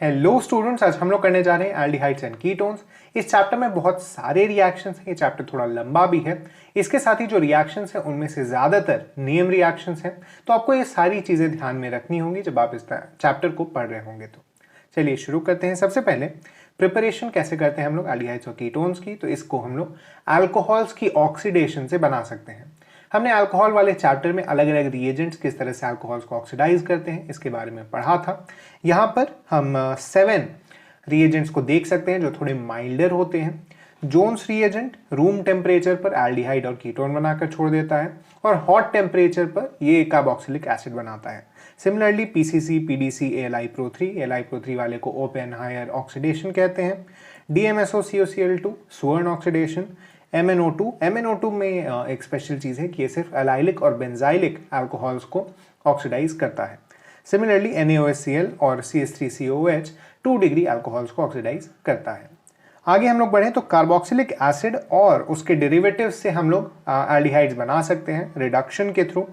Hello students, आज हम लोग करने जा रहे हैं एल्डिहाइड्स एंड कीटोन्स। इस चैप्टर में बहुत सारे रिएक्शंस हैं। ये चैप्टर थोड़ा लंबा भी है। इसके साथ ही जो रिएक्शंस हैं उनमें से ज़्यादातर नेम रिएक्शंस हैं, तो आपको ये सारी चीज़ें ध्यान में रखनी होंगी जब आप इस चैप्टर को पढ़ रहे होंगे। तो चलिए शुरू करते हैं। सबसे पहले प्रिपरेशन कैसे करते हैं हम लोग एल्डिहाइड्स और कीटोन्स की। तो इसको हम लोग अल्कोहल्स की ऑक्सीडेशन से बना सकते हैं। हमने अल्कोहल वाले चैप्टर में अलग अलग रिएजेंट्स किस तरह से अल्कोहल्स को ऑक्सीडाइज करते हैं इसके बारे में पढ़ा था। यहाँ पर हम 7 रिएजेंट्स को देख सकते हैं जो थोड़े माइल्डर होते हैं। जोन्स रिएजेंट रूम टेम्परेचर पर एल्डिहाइड और कीटोन बनाकर छोड़ देता है और हॉट टेम्परेचर पर ये कार्बोक्सिलिक एसिड बनाता है। सिमिलरली पीसीसी, पीडीसी, एलाइप्रो3 वाले को ओपेनहायर ऑक्सीडेशन कहते हैं। DMSO-COCl2 सुअर्न oxidation. MnO2 में एक स्पेशल चीज़ है कि ये सिर्फ एलाइलिक और बेंजाइलिक अल्कोहल्स को ऑक्सीडाइज करता है। सिमिलरली NaOHCl और CH3COOH 2 डिग्री अल्कोहल्स को ऑक्सीडाइज करता है। आगे हम लोग बढ़े तो कार्बोक्सिलिक एसिड और उसके डेरिवेटिव्स से हम लोग एल्डिहाइड्स बना सकते हैं रिडक्शन के थ्रू।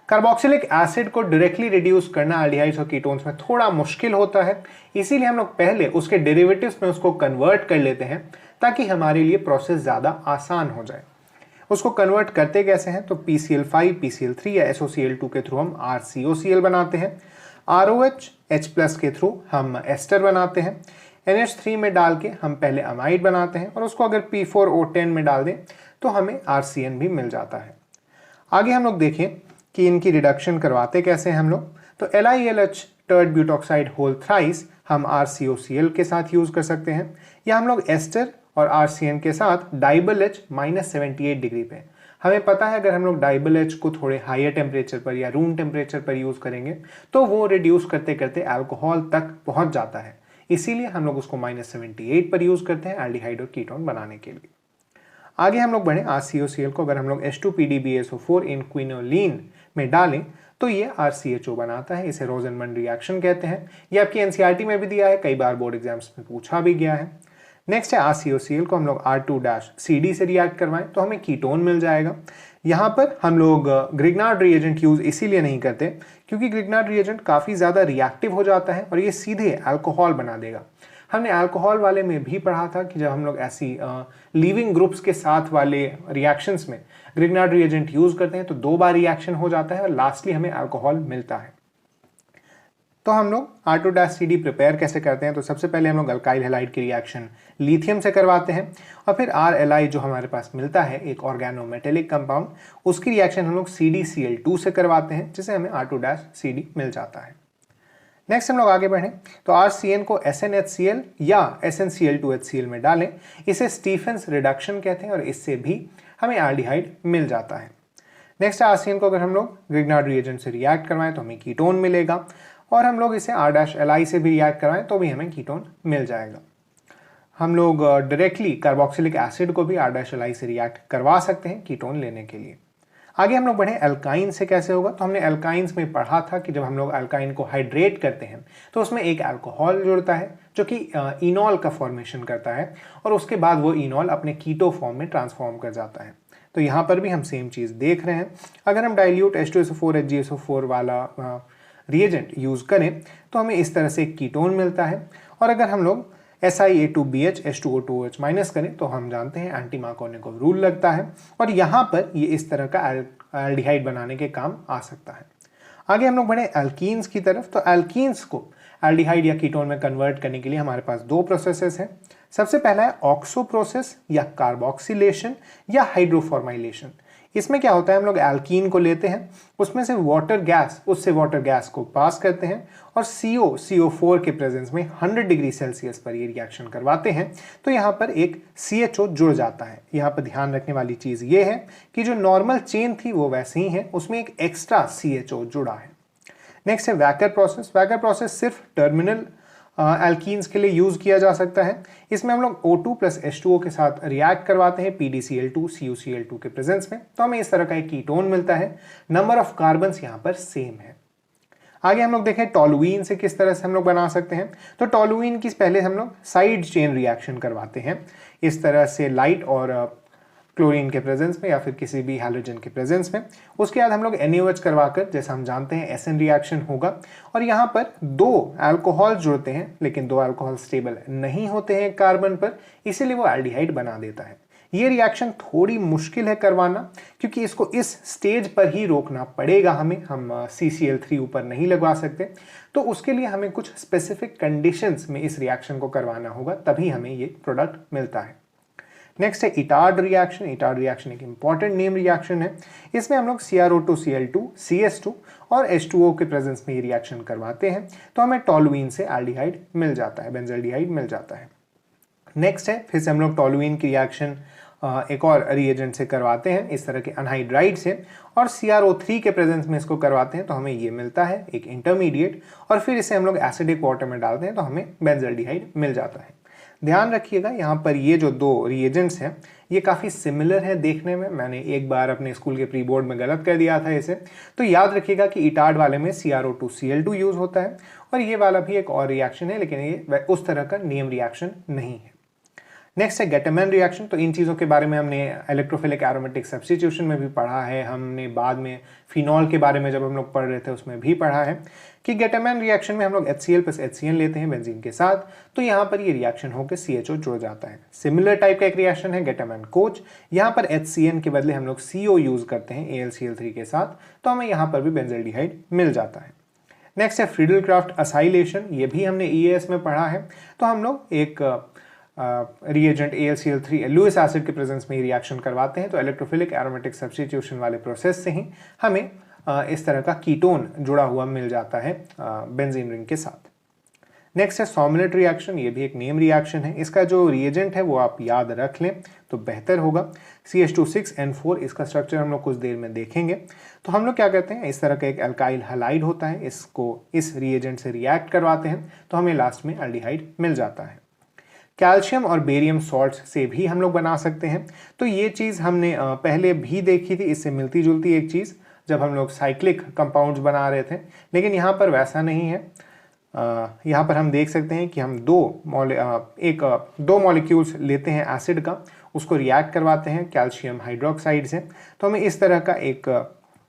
कार्बोक्सिलिक एसिड को डायरेक्टली रिड्यूस करना एल्डिहाइड्स और कीटोन्स में थोड़ा मुश्किल होता है, इसीलिए हम लोग पहले उसके डेरिवेटिव्स में उसको कन्वर्ट कर लेते हैं ताकि हमारे लिए प्रोसेस ज़्यादा आसान हो जाए। उसको कन्वर्ट करते कैसे हैं तो PCl5, PCl3 या SOCl2 के थ्रू हम RCOCl बनाते हैं। ROH H+ के थ्रू हम एस्टर बनाते हैं। NH3 में डाल के हम पहले अमाइड बनाते हैं और उसको अगर P4O10 में डाल दें तो हमें RCN भी मिल जाता है। आगे हम लोग देखें कि इनकी रिडक्शन करवाते कैसे हैं हम लोग। तो LiLH टर्ड ब्यूटॉक्साइड होल थ्राइस हम RCOCl के साथ यूज कर सकते हैं, या हम लोग एस्टर और RCN के साथ डाइबल H -78 डिग्री पे। हमें पता है अगर हम लोग डाइबल H को थोड़े हायर टेम्परेचर पर या रूम टेम्परेचर पर यूज करेंगे तो वो रिड्यूस करते करते अल्कोहल तक पहुंच जाता है, इसीलिए हम लोग उसको -78 पर यूज करते हैं एल्डिहाइड और कीटोन बनाने के लिए। आगे हम लोग बढ़े RCOCl को अगर हम लोग H2PDBSO4 इन क्विनोलिन में डालें तो ये RCHO बनाता है। इसे रोजनमंड रिएक्शन कहते हैं। ये आपकी NCERT में भी दिया है, कई बार बोर्ड एग्जाम्स में पूछा भी गया है। नेक्स्ट है RCOCl को हम लोग R2-CD से रिएक्ट करवाएं तो हमें कीटोन मिल जाएगा। यहाँ पर हम लोग ग्रिग्नार्ड रिएजेंट यूज इसीलिए नहीं करते क्योंकि ग्रिग्नार्ड रिएजेंट काफ़ी ज़्यादा रिएक्टिव हो जाता है और ये सीधे अल्कोहल बना देगा। हमने अल्कोहल वाले में भी पढ़ा था कि जब हम लोग ऐसी लीविंग ग्रुप्स के साथ वाले रिएक्शंस में ग्रिग्नार्ड रिएजेंट यूज करते हैं तो 2 बार रिएक्शन हो जाता है और लास्टली हमें अल्कोहल मिलता है। तो हम लोग R2-CD प्रिपेयर कैसे करते हैं तो सबसे पहले हम लोग अल्काइल हैलाइड की रिएक्शन लिथियम से करवाते हैं और फिर RLi जो हमारे पास मिलता है एक ऑर्गेनोमेटेलिक कंपाउंड, उसकी रिएक्शन हम लोग CdCl2 से करवाते हैं जिसे हमें R2-CD मिल जाता है। नेक्स्ट हम लोग आगे बढ़ें तो RCN को SnHCl या SnCl2HCl में डालें, इसे स्टीफेंस रिडक्शन कहते हैं और इससे भी हमें एल्डिहाइड मिल जाता है। नेक्स्ट RCN को अगर हम लोग ग्रिग्नार्ड रिएजेंट से रिएक्ट करवाएं तो हमें कीटोन मिलेगा और हम लोग इसे R-Li से भी रिएक्ट करवाएं तो भी हमें कीटोन मिल जाएगा। हम लोग डायरेक्टली कार्बोक्सिलिक एसिड को भी R-Li से रिएक्ट करवा सकते हैं कीटोन लेने के लिए। आगे हम लोग बढ़े एल्काइन से कैसे होगा तो हमने एल्काइंस में पढ़ा था कि जब हम लोग एल्काइन को हाइड्रेट करते हैं तो उसमें एक अल्कोहल जुड़ता है जो कि इनॉल का फॉर्मेशन करता है और उसके बाद वो इनॉल अपने कीटो फॉर्म में ट्रांसफॉर्म कर जाता है। तो यहाँ पर भी हम सेम चीज़ देख रहे हैं। अगर हम डाइल्यूट H2SO4 HgSO4 वाला रिएजेंट यूज करें तो हमें इस तरह से एक कीटोन मिलता है और अगर हम लोग SiA2BH H2O2OH माइनस करें तो हम जानते हैं एंटी मार्कोनिकोव रूल लगता है और यहाँ पर ये इस तरह का एल्डिहाइड बनाने के काम आ सकता है। आगे हम लोग बढ़े एल्कीन्स की तरफ तो एल्कीन्स को एल्डिहाइड या कीटोन में कन्वर्ट करने के लिए हमारे पास 2 प्रोसेसेस हैं। सबसे पहला है ऑक्सो प्रोसेस या कार्बोक्सिलेशन या हाइड्रोफॉर्माइलेशन। इसमें क्या होता है, हम लोग एल्कीन को लेते हैं, उसमें से वाटर गैस को पास करते हैं और CO4 के प्रेजेंस में 100 डिग्री सेल्सियस पर ये रिएक्शन करवाते हैं तो यहाँ पर एक CHO जुड़ जाता है। यहाँ पर ध्यान रखने वाली चीज़ ये है कि जो नॉर्मल चेन थी वो वैसे ही है, उसमें एक एक्स्ट्रा CHO जुड़ा है। नेक्स्ट है वैकर प्रोसेस। वैकर प्रोसेस सिर्फ टर्मिनल एल्कीन्स के लिए यूज किया जा सकता है। इसमें हम लोग O2 + H2O के साथ रिएक्ट करवाते हैं PDCl2 CuCl2 के प्रेजेंस में तो हमें इस तरह का एक कीटोन मिलता है। नंबर ऑफ कार्बन्स यहाँ पर सेम है। आगे हम लोग देखें टोलुइन से किस तरह से हम लोग बना सकते हैं तो टोलुइन की पहले हम लोग साइड चेन रिएक्शन करवाते हैं। इस तरह से लाइट और क्लोरीन के प्रेजेंस में या फिर किसी भी हैलोजन के प्रेजेंस में। उसके बाद हम लोग NaOH करवाकर, जैसा हम जानते हैं, SN रिएक्शन होगा और यहाँ पर 2 अल्कोहल जुड़ते हैं, लेकिन 2 अल्कोहल स्टेबल नहीं होते हैं कार्बन पर, इसीलिए वो एल्डिहाइड बना देता है। ये रिएक्शन थोड़ी मुश्किल है करवाना, क्योंकि इसको इस स्टेज पर ही रोकना पड़ेगा हमें, हम CCl3 ऊपर नहीं लगवा सकते। तो उसके लिए हमें कुछ स्पेसिफिक कंडीशंस में इस रिएक्शन को करवाना होगा, तभी हमें ये प्रोडक्ट मिलता है। नेक्स्ट है इटार्ड रिएक्शन। इटार्ड रिएक्शन एक इंपॉर्टेंट नेम रिएक्शन है। इसमें हम लोग CrO2Cl2, CS2 और H2O के प्रेजेंस में ये रिएक्शन करवाते हैं, तो हमें टोलुइन से एल्डिहाइड मिल जाता है, बेंजल्डिहाइड मिल जाता है। नेक्स्ट है, फिर से हम लोग टोलुइन की रिएक्शन एक और रिएजेंट से करवाते हैं, इस तरह के अनहाइड्राइड से, और CrO3 के प्रेजेंस में इसको करवाते हैं, तो हमें ये मिलता है एक इंटरमीडिएट, और फिर इसे हम लोग एसिडिक वाटर में डालते हैं तो हमें बेंजल्डिहाइड मिल जाता है। ध्यान रखिएगा यहाँ पर ये जो 2 रिएजेंट्स हैं ये काफ़ी सिमिलर है देखने में। मैंने एक बार अपने स्कूल के प्री बोर्ड में गलत कर दिया था इसे, तो याद रखिएगा कि इटार्ड वाले में CrO2Cl2 यूज होता है और ये वाला भी एक और रिएक्शन है, लेकिन ये उस तरह का नेम रिएक्शन नहीं है। नेक्स्ट है गेटमैन रिएक्शन। तो इन चीज़ों के बारे में हमने इलेक्ट्रोफिलिक एरोमेटिक सब्स्टिट्यूशन में भी पढ़ा है, हमने बाद में फिनॉल के बारे में जब हम लोग पढ़ रहे थे उसमें भी पढ़ा है कि गेटमैन रिएक्शन में हम लोग HCl + HCN लेते हैं बेंजीन के साथ, तो यहाँ पर ये रिएक्शन होकर CHO जुड़ जाता है। सिमिलर टाइप का एक रिएक्शन है गेटमैन कोच। यहाँ पर HCN के बदले हम लोग CO यूज करते हैं AlCl3 के साथ, तो हमें यहाँ पर भी बेंजल्डिहाइड मिल जाता है। नेक्स्ट है फ्रीडल-क्राफ्ट असाइलेशन। ये भी हमने EAS में पढ़ा है। तो हम लोग एक रिएजेंट AlCl3 लुइस एसिड के प्रेजेंस में रिएक्शन करवाते हैं, तो इलेक्ट्रोफिलिक एरोमेटिक सब्स्टिट्यूशन वाले प्रोसेस से ही हमें इस तरह का कीटोन जुड़ा हुआ मिल जाता है बेंजीन रिंग के साथ। नेक्स्ट है सॉमलेट रिएक्शन। ये भी एक नेम रिएक्शन है। इसका जो रिएजेंट है वो आप याद रख लें तो बेहतर होगा। CH2,6N4 इसका स्ट्रक्चर हम लोग कुछ देर में देखेंगे। तो हम लोग क्या करते हैं, इस तरह का एक अल्काइल हैलाइड होता है, इसको इस रिएजेंट से रिएक्ट करवाते हैं तो हमें लास्ट में एल्डिहाइड मिल जाता है। कैल्शियम और बेरियम सॉल्ट्स से भी हम लोग बना सकते हैं। तो ये चीज़ हमने पहले भी देखी थी, इससे मिलती जुलती एक चीज़, जब हम लोग साइक्लिक कंपाउंड्स बना रहे थे, लेकिन यहाँ पर वैसा नहीं है। यहाँ पर हम देख सकते हैं कि हम दो मॉलिक्यूल्स लेते हैं एसिड का, उसको रिएक्ट करवाते हैं कैल्शियम हाइड्रोक्साइड से, तो हमें इस तरह का एक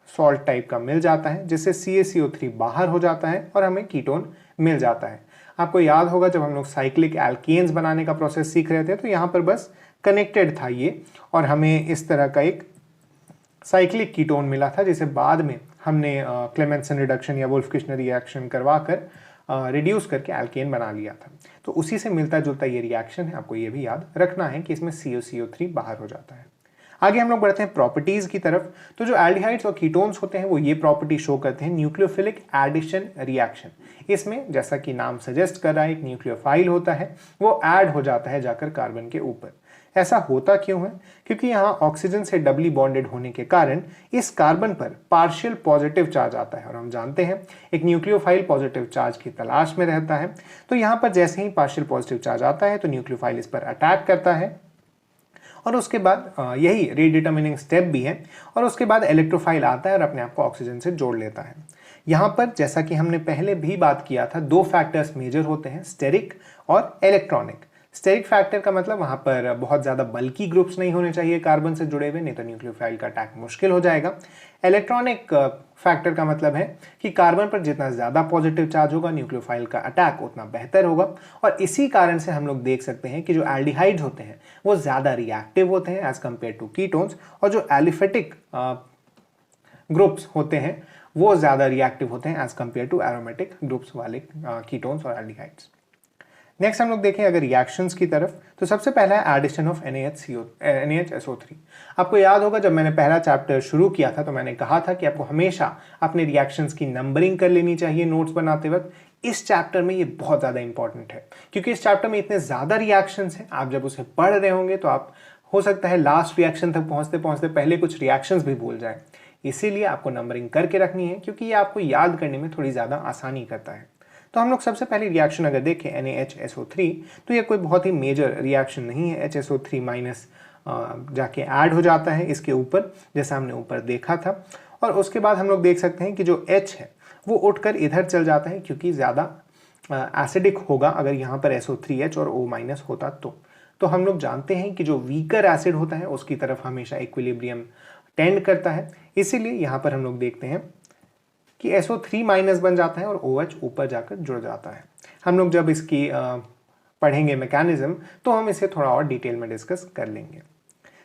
सॉल्ट टाइप का मिल जाता है, जिससे CaCO3 बाहर हो जाता है और हमें कीटोन मिल जाता है। आपको याद होगा जब हम लोग साइक्लिक एल्केन्स बनाने का प्रोसेस सीख रहे थे, तो यहाँ पर बस कनेक्टेड था ये, और हमें इस तरह का एक साइक्लिक कीटोन मिला था, जिसे बाद में हमने क्लेमेंसन रिडक्शन या वुल्फ-किर्चनर रिएक्शन करवाकर रिड्यूस करके एल्केन बना लिया था। तो उसी से मिलता जुलता ये रिएक्शन है। आपको ये भी याद रखना है कि इसमें CaCO3 बाहर हो जाता है। आगे हम लोग बढ़ते हैं प्रॉपर्टीज की तरफ। तो जो एल्डिहाइड्स और कीटोन्स होते हैं वो ये प्रॉपर्टी शो करते हैं, न्यूक्लियोफिलिक एडिशन रिएक्शन। इसमें जैसा कि नाम सजेस्ट कर रहा है, एक न्यूक्लियोफाइल होता है, वो ऐड हो जाता है जाकर कार्बन के ऊपर। ऐसा होता क्यों है? क्योंकि यहाँ ऑक्सीजन से डबली बॉन्डेड होने के कारण इस कार्बन पर पार्शियल पॉजिटिव चार्ज आता है, और हम जानते हैं एक न्यूक्लियोफाइल पॉजिटिव चार्ज की तलाश में रहता है। तो यहाँ पर जैसे ही पार्शियल पॉजिटिव चार्ज आता है तो न्यूक्लियोफाइल इस पर अटैक करता है, और उसके बाद यही रीडिटर्मिनिंग स्टेप भी है, और उसके बाद इलेक्ट्रोफाइल आता है और अपने आप को ऑक्सीजन से जोड़ लेता है। यहाँ पर जैसा कि हमने पहले भी बात किया था, 2 फैक्टर्स मेजर होते हैं, स्टेरिक और इलेक्ट्रॉनिक। स्टेरिक फैक्टर का मतलब वहाँ पर बहुत ज़्यादा बल्की ग्रुप्स नहीं होने चाहिए कार्बन से जुड़े हुए, नहीं तो न्यूक्लियोफाइल का अटैक मुश्किल हो जाएगा। इलेक्ट्रॉनिक फैक्टर का मतलब है कि कार्बन पर जितना ज़्यादा पॉजिटिव चार्ज होगा न्यूक्लियोफाइल का अटैक उतना बेहतर होगा, और इसी कारण से हम लोग देख सकते हैं कि जो एल्डिहाइड्स होते हैं वो ज़्यादा रिएक्टिव होते हैं एज कम्पेयर टू कीटोन्स, और जो एलिफेटिक ग्रुप्स होते हैं वो ज़्यादा रिएक्टिव होते हैं as compare to aromatic groups वाले कीटोन्स और एल्डिहाइड्स। नेक्स्ट हम लोग देखें अगर रिएक्शंस की तरफ, तो सबसे पहला है एडिशन ऑफ NaHSO3। आपको याद होगा जब मैंने पहला चैप्टर शुरू किया था तो मैंने कहा था कि आपको हमेशा अपने रिएक्शंस की नंबरिंग कर लेनी चाहिए नोट्स बनाते वक्त। इस चैप्टर में ये बहुत ज़्यादा इंपॉर्टेंट है, क्योंकि इस चैप्टर में इतने ज़्यादा रिएक्शंस हैं, आप जब उसे पढ़ रहे होंगे तो आप हो सकता है लास्ट रिएक्शन तक पहुँचते पहुँचते पहले कुछ रिएक्शंस भी भूल जाए। इसीलिए आपको नंबरिंग करके रखनी है, क्योंकि ये आपको याद करने में थोड़ी ज़्यादा आसानी करता है। तो हम लोग सबसे पहले रिएक्शन अगर देखें NaHSO3, तो ये कोई बहुत ही मेजर रिएक्शन नहीं है। HSO3 माइनस जाके ऐड हो जाता है इसके ऊपर, जैसा हमने ऊपर देखा था, और उसके बाद हम लोग देख सकते हैं कि जो H है वो उठकर इधर चल जाता है, क्योंकि ज़्यादा एसिडिक होगा अगर यहाँ पर SO3H और O- होता तो हम लोग जानते हैं कि जो वीकर एसिड होता है उसकी तरफ हमेशा इक्विलिब्रियम टेंड करता है। इसीलिए यहाँ पर हम लोग देखते हैं कि SO3 माइनस बन जाता है और OH ऊपर जाकर जुड़ जाता है। हम लोग जब इसकी पढ़ेंगे मैकेनिज्म तो हम इसे थोड़ा और डिटेल में डिस्कस कर लेंगे।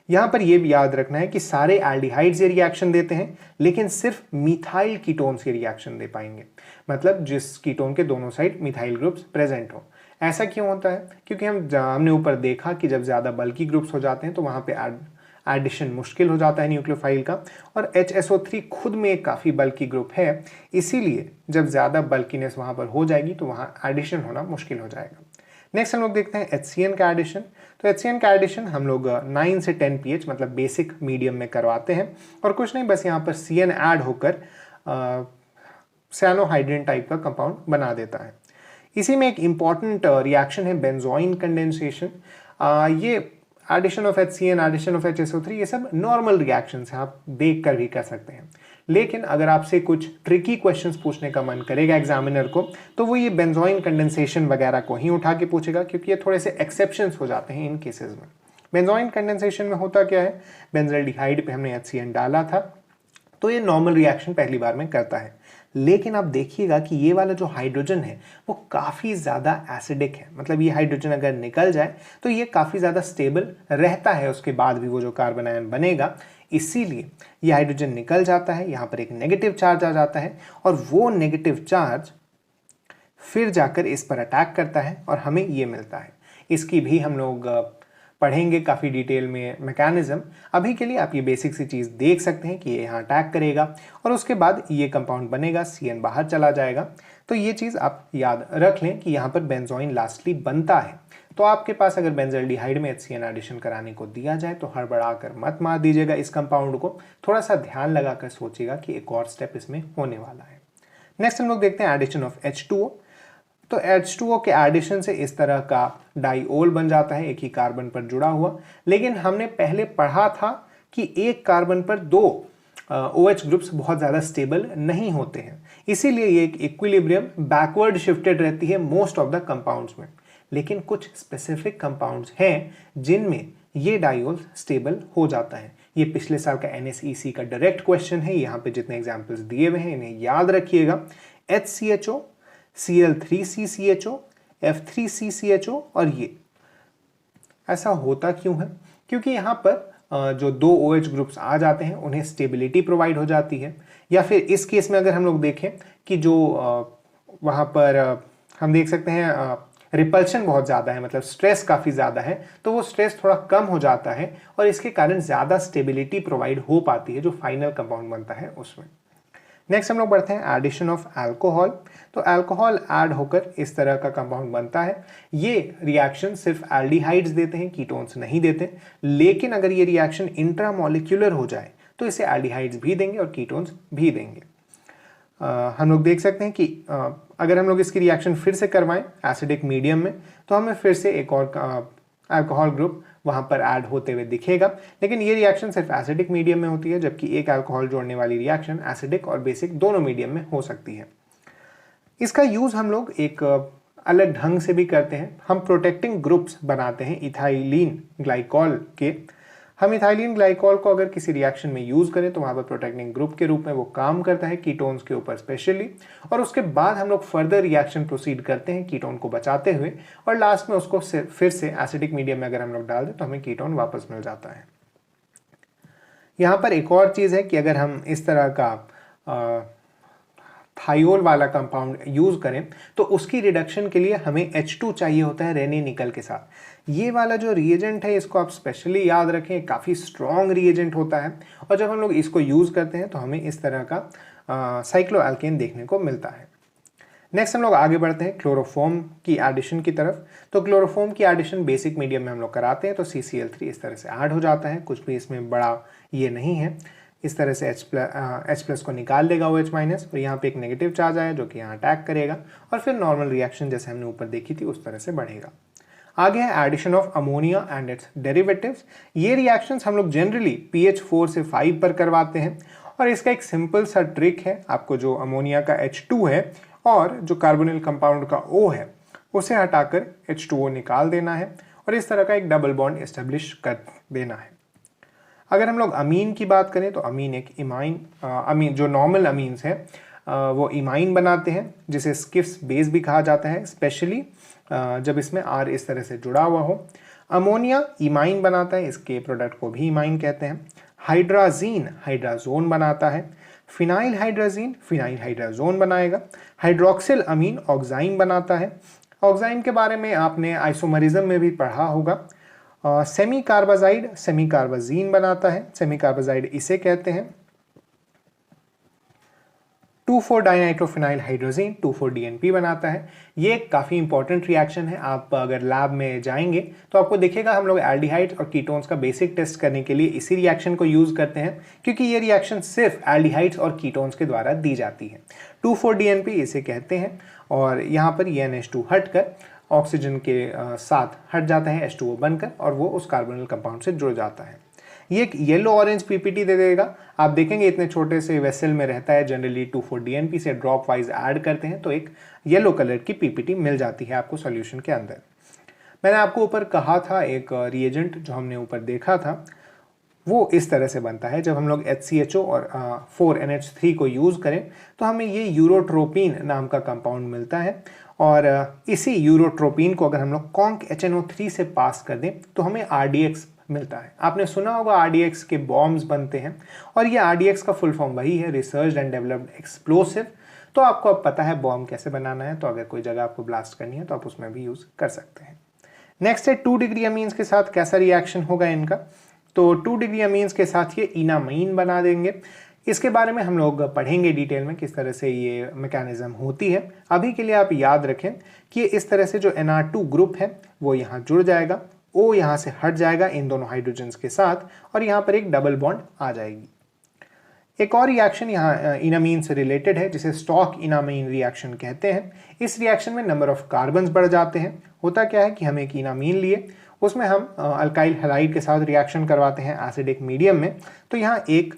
यहाँ पर यह भी याद रखना है कि सारे एल्डिहाइड्स ये रिएक्शन देते हैं, लेकिन सिर्फ मिथाइल कीटोन्स ये रिएक्शन दे पाएंगे, मतलब जिस कीटोन के दोनों साइड मिथाइल ग्रुप्स प्रेजेंट हो। ऐसा क्यों होता है? क्योंकि हमने ऊपर देखा कि जब ज़्यादा बल्की ग्रुप्स हो जाते हैं तो वहाँ पे एडिशन मुश्किल हो जाता है न्यूक्लियोफाइल का, और HSO3 खुद में एक काफ़ी बल्की ग्रुप है, इसीलिए जब ज़्यादा बल्कीनेस वहाँ पर हो जाएगी तो वहाँ एडिशन होना मुश्किल हो जाएगा। नेक्स्ट हम लोग देखते हैं HCN का एडिशन। तो HCN का एडिशन हम लोग 9 से 10 pH मतलब बेसिक मीडियम में करवाते हैं, और कुछ नहीं, बस यहाँ पर CN ऐड होकर साइनोहाइड्रिन टाइप का कंपाउंड बना देता है। इसी में एक इम्पॉर्टेंट रिएक्शन है बेंजोइन कंडेंसेशन। ये addition of HCN, addition of HSO3, ये सब नॉर्मल रिएक्शंस हैं, आप देख कर भी कर सकते हैं। लेकिन अगर आपसे कुछ ट्रिकी क्वेश्चंस पूछने का मन करेगा एग्जामिनर को, तो वो ये बेंजोइन कंडेंसेशन वगैरह को ही उठा के पूछेगा, क्योंकि ये थोड़े से एक्सेप्शंस हो जाते हैं इन केसेस में। बेंजोइन कंडेंसेशन में होता क्या है, बेंजल्डिहाइड पे हमने HCN डाला था तो ये नॉर्मल रिएक्शन पहली बार में करता है, लेकिन आप देखिएगा कि ये वाला जो हाइड्रोजन है वो काफ़ी ज़्यादा एसिडिक है, मतलब ये हाइड्रोजन अगर निकल जाए तो ये काफ़ी ज़्यादा स्टेबल रहता है उसके बाद भी वो जो कार्बन आयन बनेगा, इसीलिए ये हाइड्रोजन निकल जाता है, यहाँ पर एक नेगेटिव चार्ज आ जाता है, और वो नेगेटिव चार्ज फिर जाकर इस पर अटैक करता है और हमें ये मिलता है। इसकी भी हम लोग पढ़ेंगे काफ़ी डिटेल में मैकेनिज्म। अभी के लिए आप ये बेसिक सी चीज़ देख सकते हैं कि ये यहाँ अटैक करेगा और उसके बाद ये कंपाउंड बनेगा, CN बाहर चला जाएगा। तो ये चीज़ आप याद रख लें कि यहाँ पर बेंजोइन लास्टली बनता है। तो आपके पास अगर बेंजल्डिहाइड में HCN एडिशन कराने को दिया जाए तो हड़बड़ा कर मत मार दीजिएगा इस कंपाउंड को, थोड़ा सा ध्यान लगा कर सोचिएगा कि एक और स्टेप इसमें होने वाला है। नेक्स्ट हम लोग देखते हैं एडिशन ऑफ H2O। तो H2O के एडिशन से इस तरह का डाइओल बन जाता है, एक ही कार्बन पर जुड़ा हुआ, लेकिन हमने पहले पढ़ा था कि एक कार्बन पर 2 OH ग्रुप्स बहुत ज़्यादा स्टेबल नहीं होते हैं, इसीलिए ये एक इक्विलिब्रियम बैकवर्ड शिफ्टेड रहती है मोस्ट ऑफ द कंपाउंड्स में। लेकिन कुछ स्पेसिफिक कंपाउंड्स हैं जिनमें ये डाइओल स्टेबल हो जाता है। ये पिछले साल का NSEC का डायरेक्ट क्वेश्चन है, यहाँ पे जितने एग्जाम्पल्स दिए हुए हैं इन्हें याद रखिएगा। HCHO, Cl3CCHO, F3CCHO, और ये ऐसा होता क्यों है? क्योंकि यहाँ पर जो 2 OH ग्रुप्स आ जाते हैं उन्हें स्टेबिलिटी प्रोवाइड हो जाती है, या फिर इस केस में अगर हम लोग देखें कि जो वहाँ पर हम देख सकते हैं रिपल्शन बहुत ज़्यादा है, मतलब स्ट्रेस काफ़ी ज़्यादा है, तो वो स्ट्रेस थोड़ा कम हो जाता है और इसके कारण ज़्यादा स्टेबिलिटी प्रोवाइड हो पाती है जो फाइनल कंपाउंड बनता है उसमें। नेक्स्ट हम लोग बढ़ते हैं एडिशन ऑफ अल्कोहल। तो अल्कोहल ऐड होकर इस तरह का कंपाउंड बनता है। ये रिएक्शन सिर्फ एल्डिहाइड्स देते हैं, कीटोन्स नहीं देते, लेकिन अगर ये रिएक्शन इंट्रामॉलिक्यूलर हो जाए तो इसे एल्डिहाइड्स भी देंगे और कीटोन्स भी देंगे। हम लोग देख सकते हैं कि अगर हम लोग इसकी रिएक्शन फिर से करवाएं एसिडिक मीडियम में तो हमें फिर से एक और अल्कोहल ग्रुप वहाँ पर ऐड होते हुए दिखेगा, लेकिन ये रिएक्शन सिर्फ एसिडिक मीडियम में होती है, जबकि एक अल्कोहल जोड़ने वाली रिएक्शन एसिडिक और बेसिक दोनों मीडियम में हो सकती है। इसका यूज़ हम लोग एक अलग ढंग से भी करते हैं। हम प्रोटेक्टिंग ग्रुप्स बनाते हैं इथाइलिन ग्लाइकॉल के। हम इथाइलिन ग्लाइकॉल को अगर किसी रिएक्शन में यूज़ करें तो वहाँ पर प्रोटेक्टिंग ग्रुप के रूप में वो काम करता है कीटोन्स के ऊपर स्पेशली, और उसके बाद हम लोग फर्दर रिएक्शन प्रोसीड करते हैं कीटोन को बचाते हुए, और लास्ट में उसको फिर से एसिडिक मीडियम में अगर हम लोग डाल दें तो हमें कीटोन वापस मिल जाता है। यहाँ पर एक और चीज़ है कि अगर हम इस तरह का थाइयोल वाला कंपाउंड यूज़ करें तो उसकी रिडक्शन के लिए हमें H2 चाहिए होता है रेनी निकल के साथ। ये वाला जो रिएजेंट है इसको आप स्पेशली याद रखें, काफ़ी स्ट्रॉन्ग रिएजेंट होता है, और जब हम लोग इसको यूज़ करते हैं तो हमें इस तरह का साइक्लोएल्केन देखने को मिलता है। नेक्स्ट हम लोग आगे बढ़ते हैं क्लोरोफॉर्म की एडिशन की तरफ। तो क्लोरोफॉर्म की एडिशन बेसिक मीडियम में हम लोग कराते हैं तो CCl3 इस तरह से ऐड हो जाता है, कुछ भी इसमें बड़ा ये नहीं है। इस तरह से H+ को निकाल लेगा OH माइनस, और यहाँ पे एक नेगेटिव चार्ज आया जो कि यहाँ अटैक करेगा, और फिर नॉर्मल रिएक्शन जैसे हमने ऊपर देखी थी उस तरह से बढ़ेगा। आगे है addition of ammonia and its derivatives. ये रिएक्शंस हम लोग जनरली pH 4 से 5 पर करवाते हैं, और इसका एक सिंपल सा ट्रिक है, आपको जो अमोनिया का H2 है और जो कार्बोनिल कंपाउंड का O है उसे हटाकर H2O निकाल देना है, और इस तरह का एक डबल बॉन्ड एस्टेब्लिश कर देना है। अगर हम लोग अमीन की बात करें तो अमीन एक इमाइन अमीन जो नॉर्मल अमीन्स है वो इमाइन बनाते हैं, जिसे स्किफ्स बेस भी कहा जाता है, स्पेशली जब इसमें R इस तरह से जुड़ा हुआ हो। अमोनिया इमाइन बनाता है, इसके प्रोडक्ट को भी इमाइन कहते हैं। हाइड्राजीन हाइड्राजोन बनाता है। फिनाइल हाइड्राजीन फिनाइल हाइड्राजोन बनाएगा। हाइड्रोक्सिल अमीन ऑक्साइन बनाता है। ऑक्साइन के बारे में आपने आइसोमरिज्म में भी पढ़ा होगा। सेमी कार्बाजाइड सेमी कार्बाजीन बनाता है, सेमी कार्बाजाइड इसे कहते हैं। 2,4-डाइनाइट्रोफिनाइल हाइड्रोजीन 2,4-DNP बनाता है। ये काफ़ी इंपॉर्टेंट रिएक्शन है। आप अगर लैब में जाएंगे तो आपको दिखेगा हम लोग एल्डिहाइड्स और कीटोन्स का बेसिक टेस्ट करने के लिए इसी रिएक्शन को यूज़ करते हैं, क्योंकि ये रिएक्शन सिर्फ एल्डिहाइड्स और कीटोन्स के द्वारा दी जाती है। 2,4-DNP इसे कहते हैं और यहाँ पर ये NH2 हटकर ऑक्सीजन के साथ हट जाता है H2O बनकर, और वो उस कार्बोनिल कंपाउंड से जुड़ जाता है। ये एक येलो ऑरेंज पीपीटी दे देगा। आप देखेंगे इतने छोटे से वेसल में रहता है, जनरली 2,4-DNP से ड्रॉप वाइज ऐड करते हैं तो एक येलो कलर की पीपीटी मिल जाती है आपको सॉल्यूशन के अंदर। मैंने आपको ऊपर कहा था एक रिएजेंट जो हमने ऊपर देखा था वो इस तरह से बनता है। जब हम लोग HCHO और 4NH3 को यूज़ करें तो हमें ये यूरोट्रोपिन नाम का कंपाउंड मिलता है, और इसी यूरोट्रोपिन को अगर हम लोग कॉन्क HNO3 से पास कर दें तो हमें RDX मिलता है। आपने सुना होगा RDX के बॉम्ब्स बनते हैं, और ये RDX का फुल फॉर्म वही है, रिसर्च एंड डेवलप्ड एक्सप्लोसिव। तो आपको अब पता है बॉम्ब कैसे बनाना है, तो अगर कोई जगह आपको ब्लास्ट करनी है तो आप उसमें भी यूज़ कर सकते हैं। नेक्स्ट है 2 डिग्री अमीन्स के साथ कैसा रिएक्शन होगा इनका। तो 2 डिग्री अमीन्स के साथ ये इनामीन बना देंगे। इसके बारे में हम लोग पढ़ेंगे डिटेल में किस तरह से ये मैकेनिज्म होती है। अभी के लिए आप याद रखें कि इस तरह से जो NR2 ग्रुप है वो यहाँ जुड़ जाएगा, O यहाँ से हट जाएगा इन दोनों हाइड्रोजन्स के साथ, और यहाँ पर एक डबल बॉन्ड आ जाएगी। एक और रिएक्शन यहाँ इनामीन से रिलेटेड है जिसे स्टॉक इनामीन रिएक्शन कहते हैं। इस रिएक्शन में नंबर ऑफ कार्बन्स बढ़ जाते हैं। होता क्या है कि हम एक इनामीन लिए, उसमें हम अल्काइल हैलाइड के साथ रिएक्शन करवाते हैं एसिडिक मीडियम में, तो यहाँ एक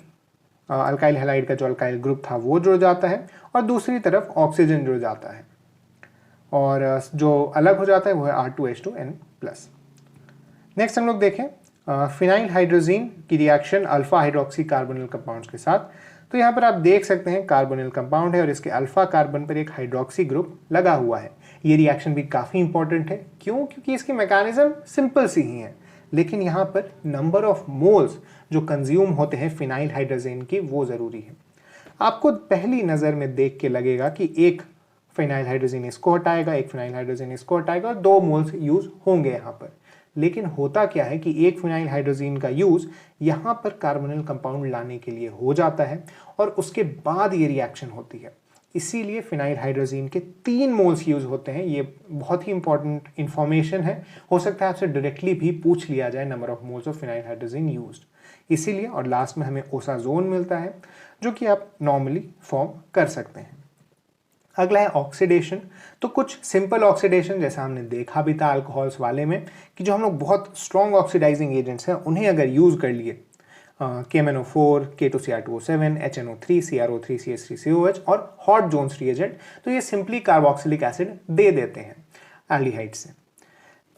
अल्काइल हैलाइड का जो अल्काइल ग्रुप था वो जुड़ जाता है और दूसरी तरफ ऑक्सीजन जुड़ जाता है, और जो अलग हो जाता है वो है R2H2N+। नेक्स्ट हम लोग देखें फिनाइल हाइड्रोजीन की reaction alpha hydroxy carbonyl compounds के साथ। तो यहाँ पर आप देख सकते हैं कार्बोनिल कंपाउंड है और इसके अल्फा कार्बन पर एक हाइड्रोक्सी ग्रुप लगा हुआ है। ये रिएक्शन भी काफ़ी इंपॉर्टेंट है। क्यों? क्योंकि इसकी मैकेनिज्म सिंपल सी ही है, लेकिन यहाँ पर नंबर ऑफ मोल्स जो कंज्यूम होते हैं फिनाइल हाइड्रोजीन की वो ज़रूरी है। आपको पहली नज़र में देख के लगेगा कि एक फिनाइल हाइड्रोजीन इसको हटाएगा, एक फिनाइल हाइड्रोजीन इसको हटाएगा और 2 मोल्स यूज़ होंगे यहाँ पर। लेकिन होता क्या है कि एक फिनाइल हाइड्रोजीन का यूज़ यहाँ पर कार्बोनिल कंपाउंड लाने के लिए हो जाता है और उसके बाद ये रिएक्शन होती है। इसीलिए फिनाइल हाइड्रोजीन के 3 मोल्स यूज़ होते हैं। ये बहुत ही इंपॉर्टेंट इंफॉर्मेशन है। हो सकता है आपसे डायरेक्टली भी पूछ लिया जाए number of moles of phenyl hydrazine used, इसीलिए। और लास्ट में हमें ओसाजोन मिलता है जो कि आप नॉर्मली फॉर्म कर सकते हैं। अगला है ऑक्सीडेशन। तो कुछ सिंपल ऑक्सीडेशन जैसा हमने देखा भी था अल्कोहल्स वाले में कि जो हम लोग बहुत स्ट्रॉन्ग ऑक्सीडाइजिंग एजेंट्स हैं उन्हें अगर यूज़ कर लिए, KMnO4, K2Cr2O7, HNO3, CrO3, CH3COH और हॉट जोन्स रिएजेंट, तो ये सिंपली कार्बोक्सिलिक एसिड दे देते हैं एल्डिहाइड से।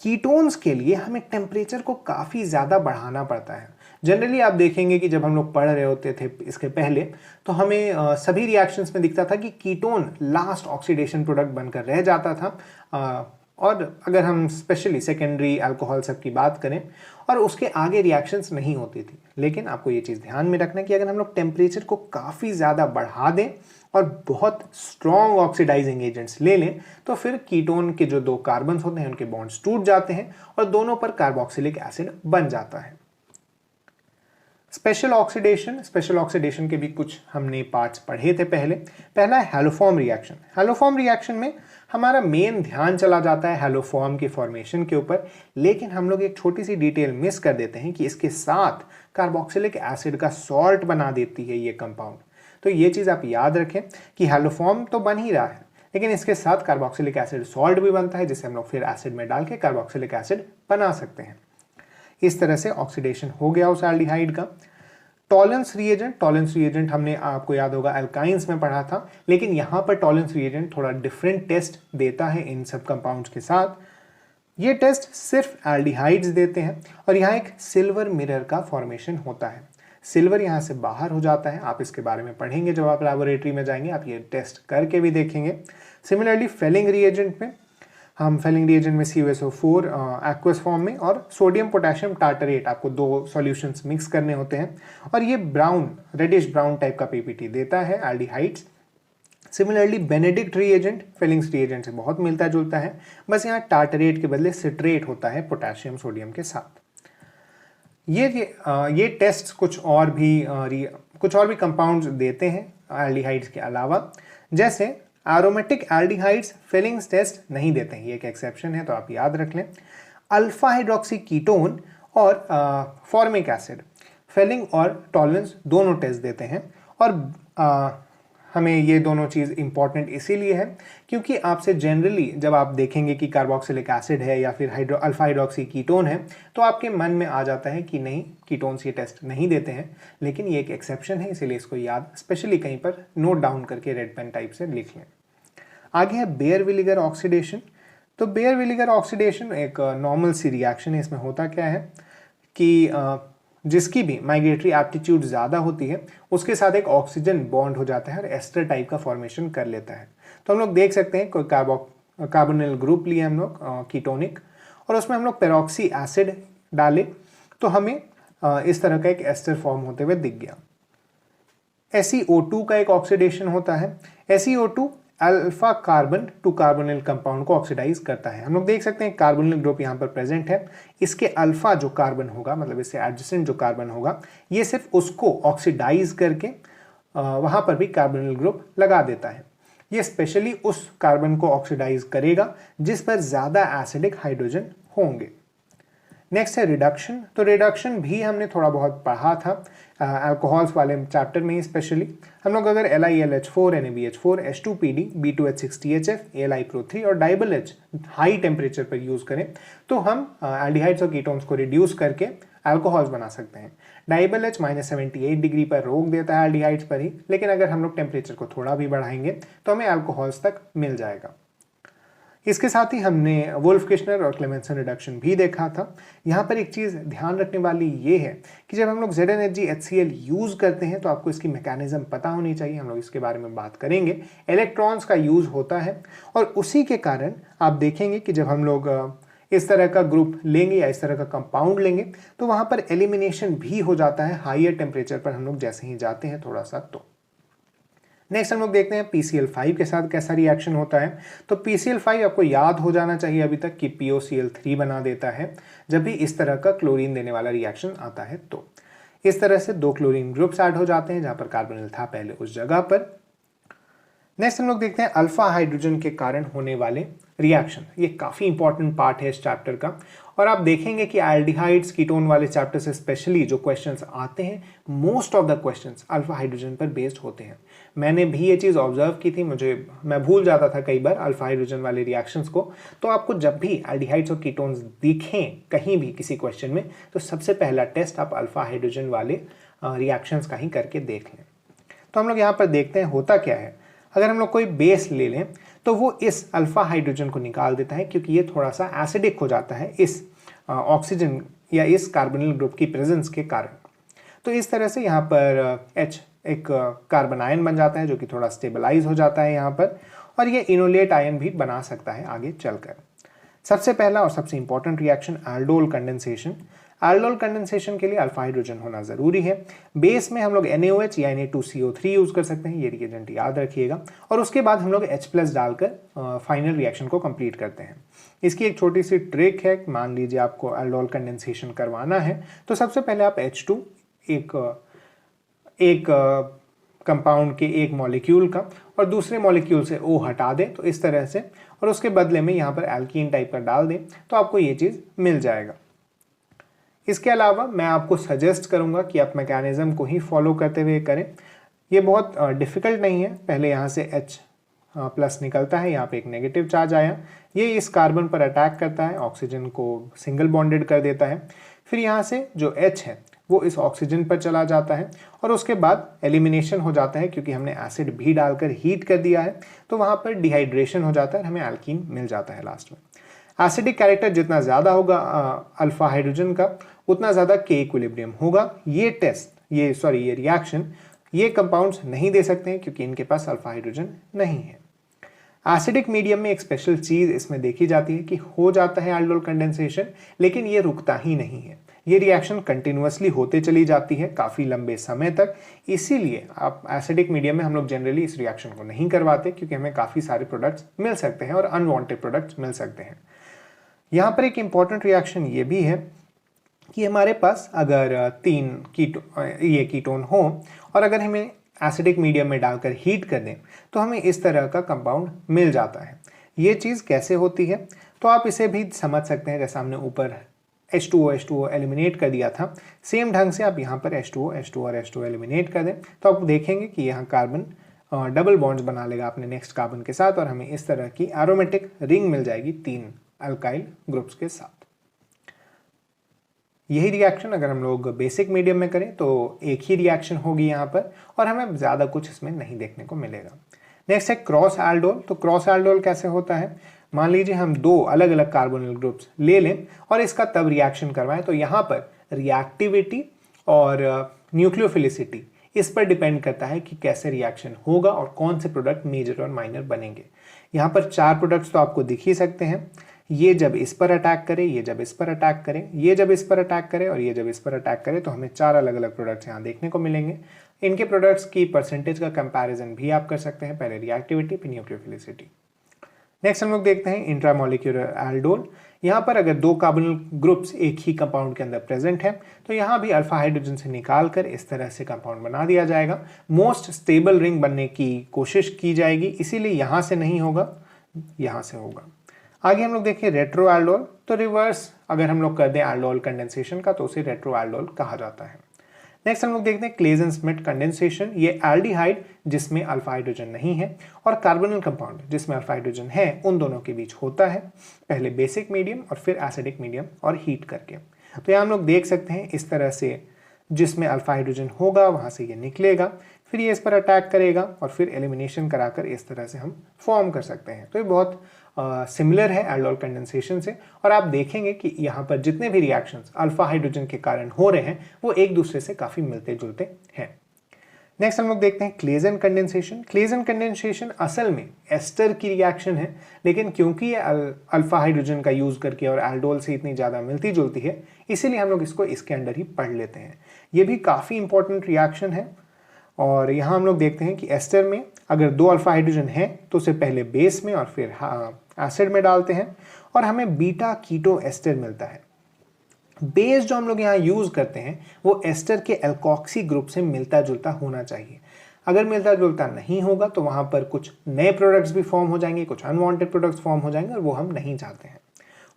कीटोन्स के लिए हमें टेम्परेचर को काफ़ी ज़्यादा बढ़ाना पड़ता है। जनरली आप देखेंगे कि जब हम लोग पढ़ रहे होते थे इसके पहले, तो हमें सभी रिएक्शंस में दिखता था कि कीटोन लास्ट ऑक्सीडेशन प्रोडक्ट बनकर रह जाता था। और अगर हम स्पेशली सेकेंडरी अल्कोहल सब की बात करें और उसके आगे रिएक्शंस नहीं होती थी। लेकिन आपको ये चीज़ ध्यान में रखना कि अगर हम लोग टेम्परेचर को काफ़ी ज़्यादा बढ़ा दें और बहुत स्ट्रॉन्ग ऑक्सीडाइजिंग एजेंट्स ले लें तो फिर कीटोन के जो 2 कार्बन्स होते हैं उनके बॉन्ड्स टूट जाते हैं और दोनों पर कार्बोक्सिलिक एसिड बन जाता है। स्पेशल ऑक्सीडेशन के भी कुछ हमने पार्ट्स पढ़े थे पहले। पहला है हैलोफॉर्म रिएक्शन। हैलोफॉर्म रिएक्शन में हमारा मेन ध्यान चला जाता है हैलोफॉर्म के फॉर्मेशन के ऊपर, लेकिन हम लोग एक छोटी सी डिटेल मिस कर देते हैं कि इसके साथ कार्बोक्सिलिक एसिड का सॉल्ट बना देती है ये कंपाउंड। तो ये चीज़ आप याद रखें कि हैलोफॉर्म तो बन ही रहा है, लेकिन इसके साथ कार्बोक्सिलिक एसिड सॉल्ट भी बनता है जिसे हम लोग फिर एसिड में डाल के कार्बोक्सिलिक एसिड बना सकते हैं। इस तरह से ऑक्सीडेशन हो गया उस एल्डिहाइड का। टॉलेंस रिएजेंट हमने आपको याद होगा अल्काइंस में पढ़ा था, लेकिन यहाँ पर टॉलेंस रिएजेंट थोड़ा डिफरेंट टेस्ट देता है इन सब कंपाउंड्स के साथ। ये टेस्ट सिर्फ एल्डिहाइड्स देते हैं और यहाँ एक सिल्वर मिरर का फॉर्मेशन होता है। सिल्वर यहाँ से बाहर हो जाता है, आप इसके बारे में पढ़ेंगे जब आप लैबोरेटरी में जाएंगे, आप ये टेस्ट करके भी देखेंगे। सिमिलरली फेलिंग रिएजेंट में हम फेलिंग रिएजेंट में CuSO4 एक्वस फॉर्म में और सोडियम पोटेशियम टार्टरेट, आपको 2 सॉल्यूशंस मिक्स करने होते हैं और ये ब्राउन, रेडिश ब्राउन टाइप का पीपीटी देता है aldehydes. Similarly Benedict reagent Fehling's reagent से बहुत मिलता जुलता है, बस यहाँ टार्टरेट के बदले सिट्रेट होता है पोटेशियम सोडियम के साथ। ये टेस्ट कुछ और भी कंपाउंड्स देते हैं एल्डिहाइड्स के अलावा, जैसे एरोमेटिक एल्डिहाइड्स फेलिंग्स टेस्ट नहीं देते हैं, ये एक एक्सेप्शन है तो आप याद रख लें। अल्फा हाइड्रोक्सी कीटोन और फॉर्मिक एसिड फेलिंग और टॉलरेंस दोनों टेस्ट देते हैं और हमें ये दोनों चीज़ इंपॉर्टेंट इसीलिए है क्योंकि आपसे जनरली जब आप देखेंगे कि कार्बोक्सिलिक एसिड है या फिर अल्फा हाइड्रोक्सी कीटोन है तो आपके मन में आ जाता है कि नहीं, कीटोन्स ये टेस्ट नहीं देते हैं, लेकिन ये एक एक्सेप्शन है, इसीलिए इसको याद स्पेशली कहीं पर नोट डाउन करके रेड पेन टाइप से लिख लें। आगे है बेयर विनेगर ऑक्सीडेशन। तो बेयर विनेगर ऑक्सीडेशन एक नॉर्मल सी रिएक्शन है। इसमें होता क्या है कि जिसकी भी माइग्रेटरी एप्टीट्यूड ज़्यादा होती है उसके साथ एक ऑक्सीजन बॉन्ड हो जाता है और एस्टर टाइप का फॉर्मेशन कर लेता है। तो हम लोग देख सकते हैं कोई कार्बोनिल ग्रुप लिए हम लोग कीटोनिक और उसमें हम लोग पेरोक्सी एसिड डाले तो हमें इस तरह का एक एस्टर फॉर्म होते हुए दिख गया। SeO2 का एक ऑक्सीडेशन होता है। SeO2 alpha carbon to carbonyl compound को ऑक्सीडाइज करता है। हम लोग देख सकते हैं कार्बोनिल ग्रुप यहाँ पर प्रेजेंट है, इसके अल्फा जो कार्बन होगा, मतलब इससे एडजेसेंट जो कार्बन होगा, ये सिर्फ उसको ऑक्सीडाइज करके वहाँ पर भी कार्बोनिल ग्रुप लगा देता है। ये स्पेशली उस कार्बन को ऑक्सीडाइज करेगा जिस पर ज़्यादा एसिडिक हाइड्रोजन होंगे। नेक्स्ट है रिडक्शन। तो रिडक्शन भी हमने थोड़ा बहुत पढ़ा था अल्कोहल्स वाले चैप्टर में ही। स्पेशली हम लोग अगर LiLH4, NaBH4, H2PD, B2H6THF, AlIPro3 और डाइबल H हाई टेम्परेचर पर यूज़ करें तो हम एल्डिहाइड्स और कीटोन्स को रिड्यूस करके अल्कोहल्स बना सकते हैं। डाइबल H -78 डिग्री पर रोक देता है एल्डिहाइड्स पर ही, लेकिन अगर हम लोग टेम्परेचर को थोड़ा भी बढ़ाएंगे तो हमें अल्कोहल्स तक मिल जाएगा। इसके साथ ही हमने वुल्फ किश्नर और क्लेमेंसन रिडक्शन भी देखा था। यहाँ पर एक चीज़ ध्यान रखने वाली ये है कि जब हम लोग ZnHgHCl यूज़ करते हैं तो आपको इसकी मैकेनिज्म पता होनी चाहिए, हम लोग इसके बारे में बात करेंगे। इलेक्ट्रॉन्स का यूज़ होता है और उसी के कारण आप देखेंगे कि जब हम लोग इस तरह का ग्रुप लेंगे या इस तरह का कंपाउंड लेंगे तो वहाँ पर एलिमिनेशन भी हो जाता है हायर टेम्परेचर पर हम लोग जैसे ही जाते हैं थोड़ा सा। तो नेक्स्ट हम लोग देखते हैं PCl5 के साथ कैसा रिएक्शन होता है। तो PCl5 आपको याद हो जाना चाहिए अभी तक कि POCl3 बना देता है जब भी इस तरह का क्लोरीन देने वाला रिएक्शन आता है। तो इस तरह से 2 क्लोरीन ग्रुप्स ऐड हो जाते हैं जहाँ पर कार्बोनिल था पहले उस जगह पर। नेक्स्ट हम लोग देखते हैं अल्फा हाइड्रोजन के कारण होने वाले रिएक्शन। ये काफ़ी इंपॉर्टेंट पार्ट है इस चैप्टर का और आप देखेंगे कि एल्डिहाइड्स कीटोन वाले चैप्टर से स्पेशली जो क्वेश्चंस आते हैं, most of the questions alpha hydrogen पर बेस्ड होते हैं। मैंने भी ये चीज़ ऑब्जर्व की थी, मैं भूल जाता था कई बार अल्फा हाइड्रोजन वाले रिएक्शंस को। तो आपको जब भी एल्डिहाइड्स और कीटोन्स दिखें कहीं भी किसी क्वेश्चन में तो सबसे पहला टेस्ट आप अल्फा हाइड्रोजन वाले रिएक्शंस का ही करके देख लें। तो हम लोग यहाँ पर देखते हैं होता क्या है। अगर हम लोग कोई बेस ले लें तो वो इस अल्फा हाइड्रोजन को निकाल देता है क्योंकि ये थोड़ा सा एसिडिक हो जाता है इस ऑक्सीजन या इस कार्बोनिल ग्रुप की प्रेजेंस के कारण। तो इस तरह से यहाँ पर H एक कार्बन आयन बन जाता है जो कि थोड़ा स्टेबलाइज हो जाता है यहाँ पर, और ये इनोलेट आयन भी बना सकता है आगे चलकर। सबसे पहला और सबसे important reaction aldol condensation. Aldol condensation के लिए अल्फा हाइड्रोजन होना जरूरी है। बेस में हम लोग NaOH या Na2CO3 यूज कर सकते हैं, ये रिएजेंट याद रखिएगा। और उसके बाद हम लोग H+ डालकर फाइनल रिएक्शन को कंप्लीट करते हैं। इसकी एक छोटी सी ट्रिक है, मान लीजिए आपको एल्डोल कंडेंसेशन करवाना है तो सबसे पहले आप H2 एक कंपाउंड के एक मॉलिक्यूल का और दूसरे मॉलिक्यूल से O हटा दें, तो इस तरह से, और उसके बदले में यहाँ पर एल्कीन टाइप का डाल दें तो आपको ये चीज़ मिल जाएगा। इसके अलावा मैं आपको सजेस्ट करूंगा कि आप मैकेनिज्म को ही फॉलो करते हुए करें। ये बहुत डिफ़िकल्ट नहीं है। पहले यहाँ से H+ निकलता है, यहाँ पे एक नेगेटिव चार्ज आया, ये इस कार्बन पर अटैक करता है, ऑक्सीजन को सिंगल बॉन्डेड कर देता है। फिर यहाँ से जो H है वो इस ऑक्सीजन पर चला जाता है और उसके बाद एलिमिनेशन हो जाता है क्योंकि हमने एसिड भी डालकर हीट कर दिया है, तो वहाँ पर डिहाइड्रेशन हो जाता है, हमें एल्कीन मिल जाता है लास्ट में। एसिडिक कैरेक्टर जितना ज़्यादा होगा अल्फा हाइड्रोजन का, उतना ज़्यादा के इक्विलिब्रियम होगा। ये रिएक्शन ये कंपाउंड्स नहीं दे सकते हैं क्योंकि इनके पास अल्फा हाइड्रोजन नहीं है। एसिडिक मीडियम में एक स्पेशल चीज़ इसमें देखी जाती है कि हो जाता है एल्डोल कंडेंसेशन, लेकिन ये रुकता ही नहीं है, ये रिएक्शन कंटिन्यूअसली होते चली जाती है काफ़ी लंबे समय तक। इसीलिए आप एसिडिक मीडियम में हम लोग जनरली इस रिएक्शन को नहीं करवाते, क्योंकि हमें काफ़ी सारे प्रोडक्ट्स मिल सकते हैं और अनवांटेड प्रोडक्ट्स मिल सकते हैं। यहाँ पर एक इम्पॉर्टेंट रिएक्शन ये भी है कि हमारे पास अगर 3 कीटोन हो और अगर हमें एसिडिक मीडियम में डालकर हीट कर दें तो हमें इस तरह का कंपाउंड मिल जाता है। ये चीज़ कैसे होती है तो आप इसे भी समझ सकते हैं, जैसे हमने ऊपर H2O एलिमिनेट कर दिया था, सेम ढंग से आप यहाँ पर H2O और H2O एलिमिनेट कर दें तो आप देखेंगे कि यहाँ कार्बन डबल बॉन्ड्स बना लेगा अपने नेक्स्ट कार्बन के साथ और हमें इस तरह की एरोमेटिक रिंग मिल जाएगी 3 अल्काइल ग्रुप्स के साथ। यही रिएक्शन अगर हम लोग बेसिक मीडियम में करें तो एक ही रिएक्शन होगी यहाँ पर और हमें ज़्यादा कुछ इसमें नहीं देखने को मिलेगा। नेक्स्ट है क्रॉस एल्डोल। तो क्रॉस एल्डोल कैसे होता है, मान लीजिए हम 2 अलग अलग कार्बोनिल ग्रुप्स ले लें और इसका तब रिएक्शन करवाएं तो यहाँ पर रिएक्टिविटी और न्यूक्लियोफिलिसिटी इस पर डिपेंड करता है कि कैसे रिएक्शन होगा और कौन से प्रोडक्ट मेजर और माइनर बनेंगे। यहाँ पर 4 प्रोडक्ट्स तो आपको दिख ही सकते हैं, ये जब इस पर अटैक करे, ये जब इस पर अटैक करे, ये जब इस पर अटैक करे और ये जब इस पर अटैक करे, तो हमें 4 अलग अलग प्रोडक्ट्स यहाँ देखने को मिलेंगे। इनके प्रोडक्ट्स की परसेंटेज का कंपैरिजन भी आप कर सकते हैं, पहले रिएक्टिविटी फिर न्यूक्लियोफिलिसिटी। नेक्स्ट हम लोग देखते हैं इंट्रामोलिक्यूलर एल्डोल। यहाँ पर अगर 2 कार्बोनिल ग्रुप्स एक ही कंपाउंड के अंदर प्रेजेंट है तो यहाँ भी अल्फा हाइड्रोजन से निकाल कर इस तरह से कंपाउंड बना दिया जाएगा। मोस्ट स्टेबल रिंग बनने की कोशिश की जाएगी, इसीलिए यहाँ से नहीं होगा, यहाँ से होगा। आगे हम लोग देखिए रेट्रो एल्डोल। तो रिवर्स अगर हम लोग कर दें एल्डोल कंडेंसेशन का तो उसे रेट्रो एल्डोल कहा जाता है। नेक्स्ट हम लोग देखते हैं क्लेजन-स्मिट कंडेंसेशन। ये एल्डिहाइड जिसमें अल्फा हाइड्रोजन नहीं है और कार्बोनिल कंपाउंड जिसमें अल्फा हाइड्रोजन है, उन दोनों के बीच होता है, पहले बेसिक मीडियम और फिर एसिडिक मीडियम और हीट करके। तो यहाँ हम लोग देख सकते हैं इस तरह से जिसमें अल्फा हाइड्रोजन होगा वहाँ से ये निकलेगा, फिर ये इस पर अटैक करेगा और फिर एलिमिनेशन कराकर इस तरह से हम फॉर्म कर सकते हैं। तो ये बहुत सिमिलर है एल्डोल कंडेंसेशन से और आप देखेंगे कि यहाँ पर जितने भी रिएक्शंस अल्फा हाइड्रोजन के कारण हो रहे हैं वो एक दूसरे से काफ़ी मिलते जुलते हैं। नेक्स्ट हम लोग देखते हैं क्लेजन कंडेंसेशन। क्लेजन कंडेंसेशन असल में एस्टर की रिएक्शन है, लेकिन क्योंकि ये अल्फा हाइड्रोजन का यूज़ करके और एल्डोल से इतनी ज़्यादा मिलती जुलती है, इसीलिए हम लोग इसको इसके अंडर ही पढ़ लेते हैं। ये भी काफ़ी इंपॉर्टेंट रिएक्शन है और यहाँ हम लोग देखते हैं कि एस्टर में अगर 2 अल्फा हाइड्रोजन है तो उसे पहले बेस में और फिर एसिड में डालते हैं और हमें बीटा कीटो एस्टर मिलता है। बेस जो हम लोग यहाँ यूज़ करते हैं वो एस्टर के एल्कोक्सी ग्रुप से मिलता जुलता होना चाहिए। अगर मिलता जुलता नहीं होगा तो वहाँ पर कुछ नए प्रोडक्ट्स भी फॉर्म हो जाएंगे, कुछ अनवांटेड प्रोडक्ट्स फॉर्म हो जाएंगे और वो हम नहीं चाहते हैं।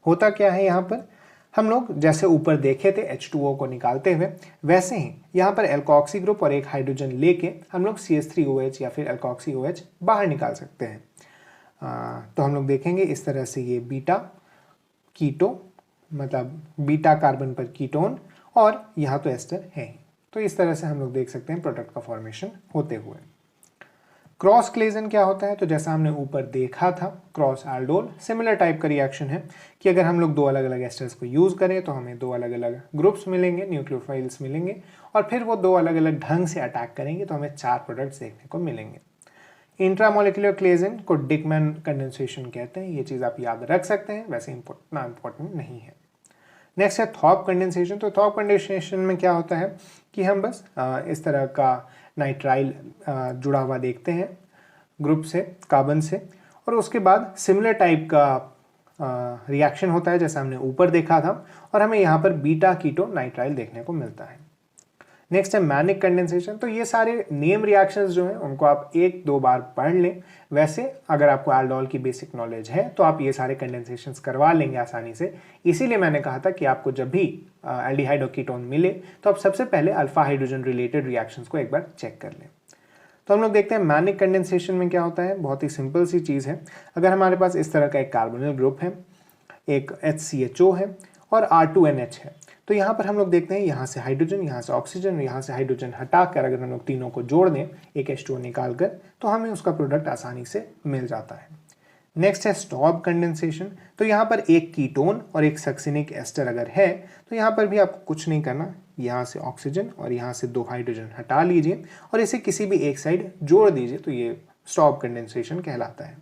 होता क्या है, यहाँ पर हम लोग जैसे ऊपर देखे थे H2O को निकालते हुए, वैसे ही यहाँ पर एल्कोक्सी ग्रुप और एक हाइड्रोजन लेके हम लोग CH3OH या फिर एल्कोक्सी OH बाहर निकाल सकते हैं। तो हम लोग देखेंगे इस तरह से ये बीटा कीटो मतलब बीटा कार्बन पर कीटोन और यहाँ तो एस्टर है ही। तो इस तरह से हम लोग देख सकते हैं प्रोडक्ट का फॉर्मेशन होते हुए। क्रॉस क्लेजन क्या होता है, तो जैसा हमने ऊपर देखा था क्रॉस एल्डोल सिमिलर टाइप का रिएक्शन है कि अगर हम लोग 2 अलग अलग एस्टर्स को यूज़ करें तो हमें 2 अलग अलग ग्रुप्स मिलेंगे, न्यूक्लियोफाइल्स मिलेंगे और फिर वो 2 अलग अलग ढंग से अटैक करेंगे तो हमें 4 प्रोडक्ट्स देखने को मिलेंगे। इंट्रामोलिकुलर क्लेजन को डिकमैन कंडेंसेशन कहते हैं, ये चीज़ आप याद रख सकते हैं, वैसे इम्पोर्टेंट नहीं है। नेक्स्ट है थॉप कंडेंसेशन। तो थॉप कंडेंसेशन में क्या होता है कि हम बस इस तरह का नाइट्राइल जुड़ा हुआ देखते हैं ग्रुप से, कार्बन से, और उसके बाद सिमिलर टाइप का रिएक्शन होता है जैसा हमने ऊपर देखा था और हमें यहाँ पर बीटा कीटो नाइट्राइल देखने को मिलता है। नेक्स्ट है मैनिक कंडेंसेशन। तो ये सारे नेम रिएक्शंस जो हैं उनको आप 1-2 बार पढ़ लें। वैसे अगर आपको एल्डोल की बेसिक नॉलेज है तो आप ये सारे कंडेंसेशंस करवा लेंगे आसानी से। इसीलिए मैंने कहा था कि आपको जब भी एल्डिहाइड और कीटोन मिले तो आप सबसे पहले अल्फा हाइड्रोजन रिलेटेड रिएक्शंस को एक बार चेक कर लें। तो हम लोग देखते हैं मैनिक कंडेंसेशन में क्या होता है। बहुत ही सिंपल सी चीज़ है। अगर हमारे पास इस तरह का एक कार्बोनिल ग्रुप है, एक HCHO है और R2NH है, तो यहाँ पर हम लोग देखते हैं यहाँ से हाइड्रोजन, यहाँ से ऑक्सीजन, यहाँ से हाइड्रोजन हटाकर अगर हम लोग तीनों को जोड़ दें एक H2O निकाल कर, तो हमें उसका प्रोडक्ट आसानी से मिल जाता है। नेक्स्ट है स्टॉप कंडेंसेशन। तो यहाँ पर एक कीटोन और एक सक्सिनिक एस्टर अगर है तो यहाँ पर भी आपको कुछ नहीं करना, यहाँ से ऑक्सीजन और यहाँ से 2 हाइड्रोजन हटा लीजिए और इसे किसी भी एक साइड जोड़ दीजिए, तो ये स्टॉप कंडेंसेशन कहलाता है।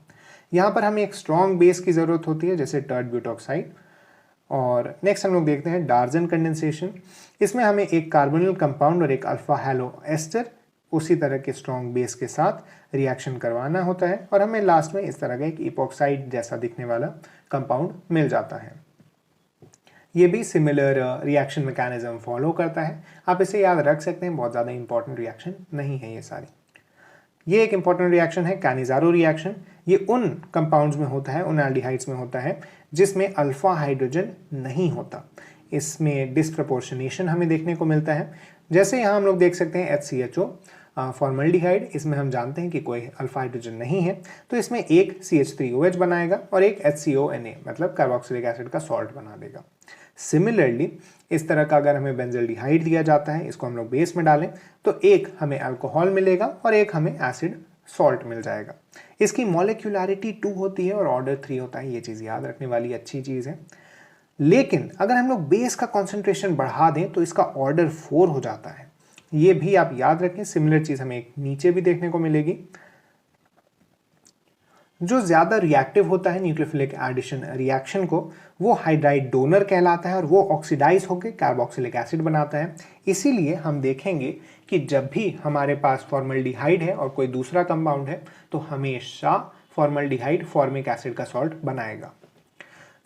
यहाँ पर हमें एक स्ट्रॉन्ग बेस की ज़रूरत होती है जैसे टर्ट ब्यूटॉक्साइड। और नेक्स्ट हम लोग देखते हैं डार्जन कंडेंसेशन। इसमें हमें एक कार्बोनिल कंपाउंड और एक अल्फा हैलो एस्टर उसी तरह के स्ट्रॉन्ग बेस के साथ रिएक्शन करवाना होता है और हमें लास्ट में इस तरह का एक इपॉक्साइड जैसा दिखने वाला कंपाउंड मिल जाता है। ये भी सिमिलर रिएक्शन मैकेनिज्म फॉलो करता है, आप इसे याद रख सकते हैं, बहुत ज़्यादा इंपॉर्टेंट रिएक्शन नहीं है ये सारी। ये एक इंपॉर्टेंट रिएक्शन है कैनिज़ारो रिएक्शन। ये उन कंपाउंड्स में होता है, उन एल्डिहाइड्स में होता है जिसमें अल्फा हाइड्रोजन नहीं होता। इसमें डिस्प्रपोर्शनेशन हमें देखने को मिलता है। जैसे यहाँ हम लोग देख सकते हैं HCHO फॉर्मल्डिहाइड, इसमें हम जानते हैं कि कोई अल्फा हाइड्रोजन नहीं है, तो इसमें एक CH3OH बनाएगा और एक HCONA मतलब कार्बोक्सिलिक एसिड का सॉल्ट बना देगा। सिमिलरली इस तरह का अगर हमें बेंजल्डिहाइड दिया जाता है, इसको हम लोग बेस में डालें तो एक हमें अल्कोहल मिलेगा और एक हमें एसिड सॉल्ट मिल जाएगा। इसकी मॉलिक्यूलरिटी 2 होती है और ऑर्डर 3 होता है, ये चीज़ याद रखने वाली अच्छी चीज़ है। लेकिन अगर हम लोग बेस का कॉन्सेंट्रेशन बढ़ा दें तो इसका ऑर्डर 4 हो जाता है, ये भी आप याद रखें। सिमिलर चीज़ हमें एक नीचे भी देखने को मिलेगी। जो ज़्यादा रिएक्टिव होता है न्यूक्लियोफिलिक एडिशन रिएक्शन को, वो हाइड्राइड डोनर कहलाता है और वो ऑक्सीडाइज होकर कार्बोक्सिलिक एसिड बनाता है। इसीलिए हम देखेंगे कि जब भी हमारे पास फॉर्मल्डिहाइड है और कोई दूसरा कंपाउंड है तो हमेशा फॉर्मल्डिहाइड फॉर्मिक एसिड का सॉल्ट बनाएगा।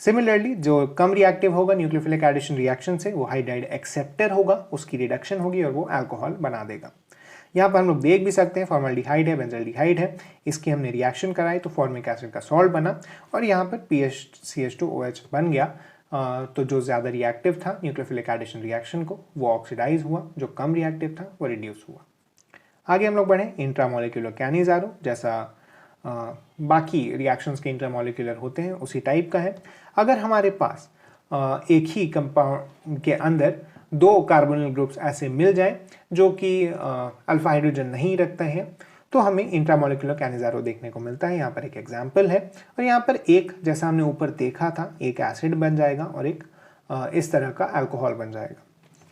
सिमिलरली जो कम रिएक्टिव होगा न्यूक्लियोफिलिक एडिशन रिएक्शन से, वो हाइड्राइड एक्सेप्टर होगा, उसकी रिडक्शन होगी और वो अल्कोहल बना देगा। यहाँ पर हम लोग देख भी सकते हैं फॉर्मल्डिहाइड है, बेंजल्डिहाइड है, इसकी हमने रिएक्शन कराई तो फॉर्मिक एसिड का सॉल्ट बना और यहाँ पर PHCH2OH बन गया। तो जो ज़्यादा रिएक्टिव था न्यूक्लियोफिलिक एडिशन रिएक्शन को, वो ऑक्सीडाइज हुआ, जो कम रिएक्टिव था वो रिड्यूस हुआ। आगे हम लोग बढ़े इंट्रामोलिकुलर कैनिज़ारो, जैसा बाकी रिएक्शंस के इंट्रामोलिकुलर होते हैं उसी टाइप का है। अगर हमारे पास एक ही कंपाउंड के अंदर 2 कार्बोनिल ग्रुप्स ऐसे मिल जाए जो कि अल्फा हाइड्रोजन नहीं रखते हैं तो हमें इंट्रामोलिकुलर कैनिज़ारो देखने को मिलता है। यहाँ पर एक एग्जांपल है और यहाँ पर एक, जैसा हमने ऊपर देखा था, एक एसिड बन जाएगा और एक इस तरह का अल्कोहल बन जाएगा।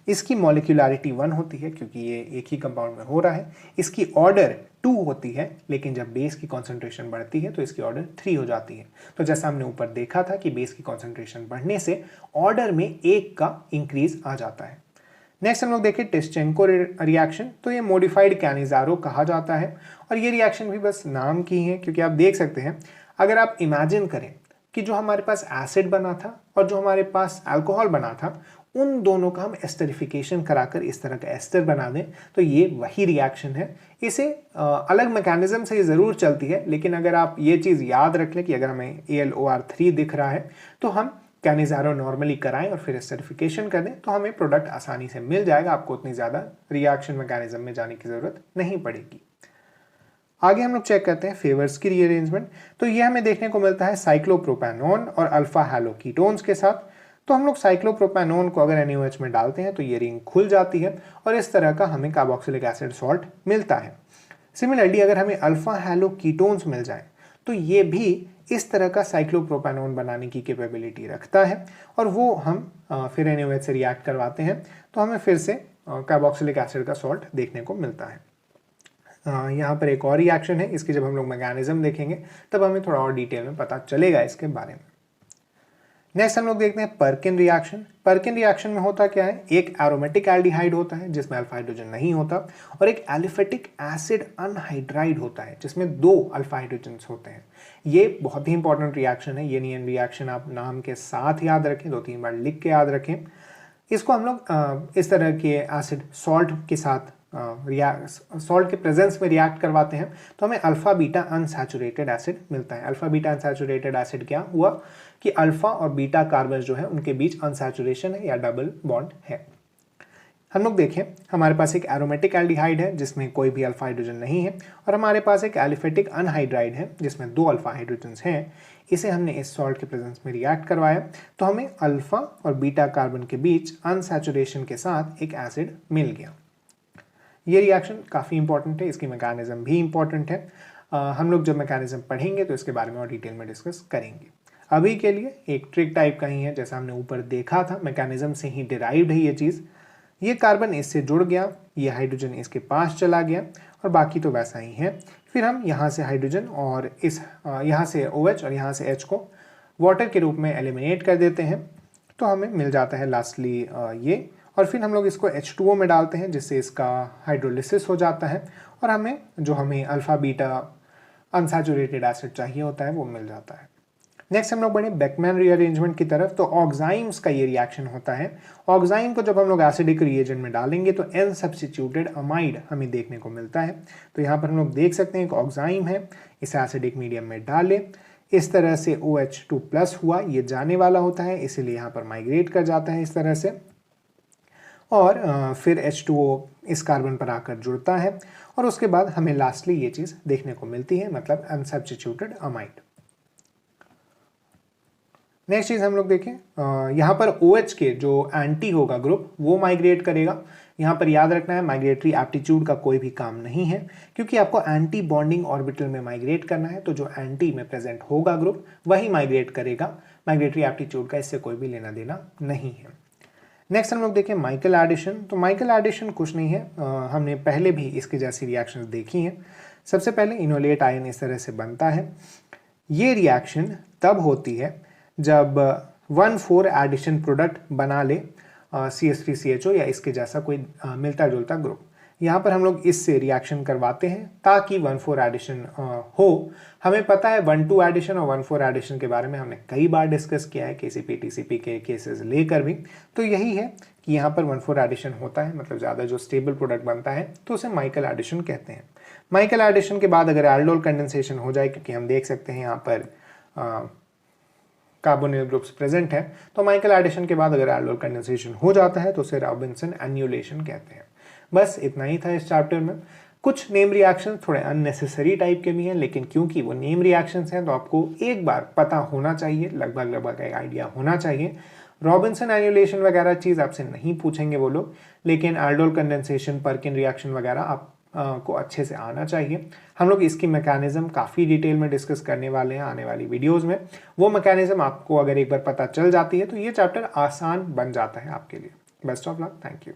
इसकी मॉलिक्यूलरिटी 1 होती है क्योंकि ये एक ही कंपाउंड में हो रहा है। इसकी ऑर्डर 2 होती है, लेकिन जब बेस की कॉन्सेंट्रेशन बढ़ती है तो इसकी ऑर्डर 3 हो जाती है। तो जैसा हमने ऊपर देखा था कि बेस की कॉन्सेंट्रेशन बढ़ने से ऑर्डर में 1 का इंक्रीज आ जाता है। नेक्स्ट हम लोग देखें टिस्चेंको रिएक्शन। तो ये मॉडिफाइड कैनिज़ारो कहा जाता है और ये रिएक्शन भी बस नाम की है, क्योंकि आप देख सकते हैं अगर आप इमेजिन करें कि जो हमारे पास एसिड बना था और जो हमारे पास अल्कोहल बना था, उन दोनों का हम एस्टरिफिकेशन कराकर इस तरह का एस्टर बना दें तो ये वही रिएक्शन है। इसे अलग मैकेनिज्म से ज़रूर चलती है, लेकिन अगर आप ये चीज़ याद रख लें कि अगर हमें AlOR3 दिख रहा है तो हम कैनिज़ारो नॉर्मली कराएं और फिर एस्टरिफिकेशन कर दें तो हमें प्रोडक्ट आसानी से मिल जाएगा, आपको उतनी ज़्यादा रिएक्शन मैकेनिज्म में जाने की ज़रूरत नहीं पड़ेगी। आगे हम लोग चेक करते हैं फेवर्स की रीअरेंजमेंट। तो ये हमें देखने को मिलता है साइक्लोप्रोपेनोन और अल्फा हैलोकीटोन्स के साथ। तो हम लोग साइक्लोप्रोपेनोन को अगर NaOH में डालते हैं तो ये रिंग खुल जाती है और इस तरह का हमें कार्बोक्सिलिक एसिड सॉल्ट मिलता है। सिमिलरली अगर हमें अल्फा हैलोकीटोन्स मिल जाए तो ये भी इस तरह का साइक्लोप्रोपेनोन बनाने की कैपेबिलिटी रखता है और वो हम फिर NaOH से रिएक्ट करवाते हैं तो हमें फिर से कार्बोक्सिलिक एसिड का सॉल्ट देखने को मिलता है। यहाँ पर एक और रिएक्शन है, इसकी जब हम लोग मैकेनिज्म देखेंगे तब हमें थोड़ा और डिटेल में पता चलेगा इसके बारे में। नेक्स्ट हम लोग देखते हैं पर्किन रिएक्शन। पर्किन रिएक्शन में होता क्या है, एक एरोमेटिक एल्डिहाइड होता है जिसमें अल्फा हाइड्रोजन नहीं होता और एक एलिफेटिक एसिड अनहाइड्राइड होता है जिसमें 2 अल्फा हाइड्रोजन्स होते हैं। ये बहुत ही इंपॉर्टेंट रिएक्शन है। ये नियन रिएक्शन आप नाम के साथ याद रखें, 2-3 बार लिख के याद रखें। इसको हम लोग इस तरह के एसिड सॉल्ट के साथ सॉल्ट के प्रेजेंस में रिएक्ट करवाते हैं तो हमें अल्फा बीटा अनसैचुरेटेड एसिड मिलता है। अल्फा बीटा अनसैचुरेटेड एसिड क्या हुआ कि अल्फा और बीटा कार्बन जो है उनके बीच अनसैचुरेशन है या डबल बॉन्ड है। हम लोग देखें, हमारे पास एक एरोमेटिक एल्डिहाइड है जिसमें कोई भी अल्फा हाइड्रोजन नहीं है और हमारे पास एक एलिफेटिक अनहाइड्राइड है जिसमें 2 अल्फा हाइड्रोजन्स हैं। इसे हमने इस सॉल्ट के प्रेजेंस में रिएक्ट करवाया तो हमें अल्फा और बीटा कार्बन के बीच अनसैचुरेशन के साथ एक एसिड मिल गया। ये रिएक्शन काफ़ी इंपॉर्टेंट है, इसकी मैकेनिज्म भी इंपॉर्टेंट है। हम लोग जब मैकेनिज्म पढ़ेंगे तो इसके बारे में और डिटेल में डिस्कस करेंगे। अभी के लिए एक ट्रिक टाइप का ही है, जैसा हमने ऊपर देखा था मैकेनिज्म से ही डिराइव्ड है ये चीज़। ये कार्बन इससे जुड़ गया, ये हाइड्रोजन इसके पास चला गया और बाकी तो वैसा ही है। फिर हम यहाँ से हाइड्रोजन और यहाँ से OH और यहाँ से H को वाटर के रूप में एलिमिनेट कर देते हैं, तो हमें मिल जाता है लास्टली ये। और फिर हम लोग इसको H2O में डालते हैं जिससे इसका हाइड्रोलिसिस हो जाता है और हमें अल्फा बीटा अनसैचुरेटेड एसिड चाहिए होता है वो मिल जाता है। नेक्स्ट हम लोग बढ़े बेकमैन रीअरेंजमेंट की तरफ। तो ऑक्साइम्स का ये रिएक्शन होता है। ऑक्साइम को जब हम लोग एसिडिक रिएजेंट में डालेंगे तो N सब्स्टिट्यूटेड अमाइड हमें देखने को मिलता है। तो यहाँ पर हम लोग देख सकते हैं एक ऑक्साइम है, इसे एसिडिक मीडियम में डाले, इस तरह से OH2+ हुआ, ये जाने वाला होता है इसीलिए यहाँ पर माइग्रेट कर जाता है इस तरह से, और फिर H2O इस कार्बन पर आकर जुड़ता है और उसके बाद हमें लास्टली ये चीज़ देखने को मिलती है, मतलब अनसब्स्टिट्यूटेड अमाइड। नेक्स्ट चीज़ हम लोग देखें, यहाँ पर OH के जो एंटी होगा ग्रुप वो माइग्रेट करेगा। यहाँ पर याद रखना है माइग्रेटरी एप्टीट्यूड का कोई भी काम नहीं है, क्योंकि आपको एंटी बॉन्डिंग ऑर्बिटल में माइग्रेट करना है, तो जो एंटी में प्रेजेंट होगा ग्रुप वही माइग्रेट करेगा। माइग्रेटरी एप्टीट्यूड का इससे कोई भी लेना देना नहीं है। नेक्स्ट हम लोग देखें माइकल एडिशन। तो माइकल एडिशन कुछ नहीं है, हमने पहले भी इसके जैसी रिएक्शंस देखी हैं। सबसे पहले इनोलेट आयन इस तरह से बनता है। ये रिएक्शन तब होती है जब 1,4 एडिशन प्रोडक्ट बना ले CH3CHO या इसके जैसा कोई मिलता जुलता ग्रुप। यहाँ पर हम लोग इससे रिएक्शन करवाते हैं ताकि 1,4 एडिशन हो। हमें पता है 1,2 एडिशन और 1,4 एडिशन के बारे में हमने कई बार डिस्कस किया है KCP TCP के केसेस लेकर भी। तो यही है कि यहाँ पर 1,4 एडिशन होता है, मतलब ज़्यादा जो स्टेबल प्रोडक्ट बनता है तो उसे माइकल एडिशन कहते हैं। माइकल एडिशन के बाद अगर एल्डोल कंडेंसेशन हो जाए, क्योंकि हम देख सकते हैं यहाँ पर कार्बोनिल ग्रुप्स प्रेजेंट है, तो माइकल एडिशन के बाद अगर एल्डोल कंडेंसेशन हो जाता है तो उसे रॉबिन्सन एन्यूलेशन कहते हैं। बस इतना ही था इस चैप्टर में। कुछ नेम रिएक्शन थोड़े अननेसेसरी टाइप के भी हैं, लेकिन क्योंकि वो नेम रिएक्शंस हैं तो आपको एक बार पता होना चाहिए, लगभग एक आइडिया होना चाहिए। रॉबिन्सन एन्यूलेशन वगैरह चीज़ आपसे नहीं पूछेंगे वो लोग, लेकिन एल्डोल कंडेंसेशन, पर्किन रिएक्शन वगैरह आप को अच्छे से आना चाहिए। हम लोग इसकी मैकेनिज्म काफ़ी डिटेल में डिस्कस करने वाले हैं आने वाली वीडियोस में। वो मैकेनिज्म आपको अगर एक बार पता चल जाती है तो ये चैप्टर आसान बन जाता है आपके लिए। Best of luck, thank you.